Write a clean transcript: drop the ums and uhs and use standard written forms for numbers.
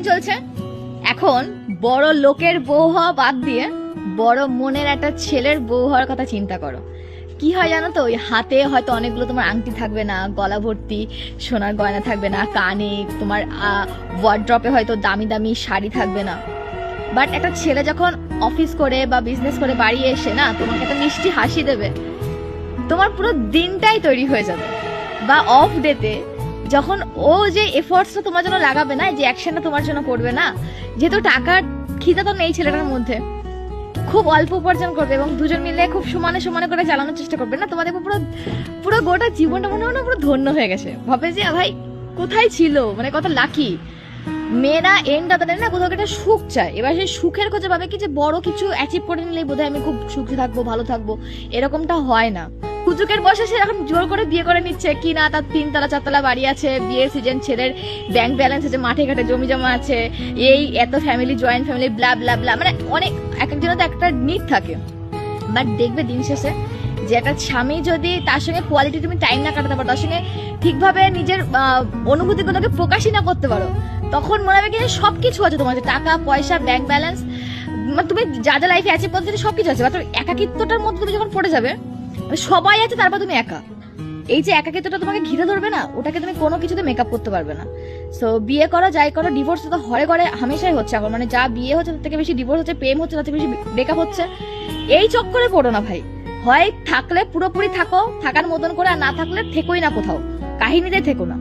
চলছে এখন বড় লোকের বউ হওয়া বাদ দিয়ে বড় মনের একটা ছেলের বউ হওয়ার কথা চিন্তা করো। কি হয় জানো তো, ওই হাতে হয়তো অনেকগুলো তোমার আংটি থাকবে না, গলা ভর্তি সোনার গয়না থাকবে না, কানে তোমার ওয়ার্ড্রপে হয়তো দামি দামি শাড়ি থাকবে না, বাট একটা ছেলে যখন অফিস করে বা বিজনেস করে বাড়ি এসে না তোমাকে একটা মিষ্টি হাসি দেবে, তোমার পুরো দিনটাই তৈরি হয়ে যাবে। বা অফ ডেতে যখন ও যে এফোর্টসটা তোমার জন্য লাগাবে না, যে অ্যাকশনটা তোমার জন্য করবে না, যেহেতু টাকার খিদা তো নেই ছেলেটার মধ্যে, খুব অল্প উপার্জন করবে এবং দুজন মিলে খুব সমানে সমানে করে চালানোর চেষ্টা করবে না, তোমাদের পুরো পুরো গোটা জীবনটা মনে হয় না পুরো ধন্য হয়ে গেছে। ভাবে যে ভাই কোথায় ছিল, মানে কত লাকি। মেয়েরা এন্ড অফ দ্য ডে না কোথাও একটা সুখ চায়, এবার সেই সুখের খোঁজে ভাবে কি যে বড় কিছু অ্যাচিভ করে নিলেই বোধহয় আমি খুব সুখী থাকবো, ভালো থাকবো, এরকমটা হয় না। কুচুকের বয়সে সে এখন জোর করে বিয়ে করে নিচ্ছে কি না, তার 3 তলা 4 তলা বাড়ি আছে, বিয়ের সিজন, ছেলের ব্যাংক ব্যালেন্স আছে, মাঠে ঘাটে জমি জমা আছে, এই এত ফ্যামিলি, জয়েন্ট ফ্যামিলি, ব্লা ব্লা ব্লা, মানে অনেক এক একজনের তো একটা নিড থাকে। বাট দেখবে দিন শেষে যে একটা স্বামী যদি তার সঙ্গে কোয়ালিটি তুমি টাইম না কাটাতে পারো, তার সঙ্গে ঠিকভাবে নিজের অনুভূতিগুলোকে প্রকাশই না করতে পারো, তখন মনে হবে কি সবকিছু আছে তোমার, টাকা পয়সা, ব্যাংক ব্যালেন্স, তুমি যা যা লাইফে অ্যাচিভ করতে সবকিছু আছে, বাট একাকিত্বটার মধ্যে তুমি যখন পড়ে যাবে, সবাই আছে তারপর তুমি একা, এই যে একাকিত্বটা তোমাকে ঘিরে ধরবে না, ওটাকে তুমি কোনো কিছুতে মেকআপ করতে পারবে না। সো বিয়ে করো যাই করো, ডিভোর্স তো ঘরে ঘরে হামেশাই হচ্ছে এখন, মানে যা বিয়ে হচ্ছে তার থেকে বেশি ডিভোর্স হচ্ছে, প্রেম হচ্ছে তার থেকে বেশি ব্রেকআপ হচ্ছে। এই চক্করে পড়ো না ভাই, হয় থাকলে পুরোপুরি থাকো থাকার মতন করে, আর না থাকলে থেকোই না কোথাও, কাহিনীতে থেকো না।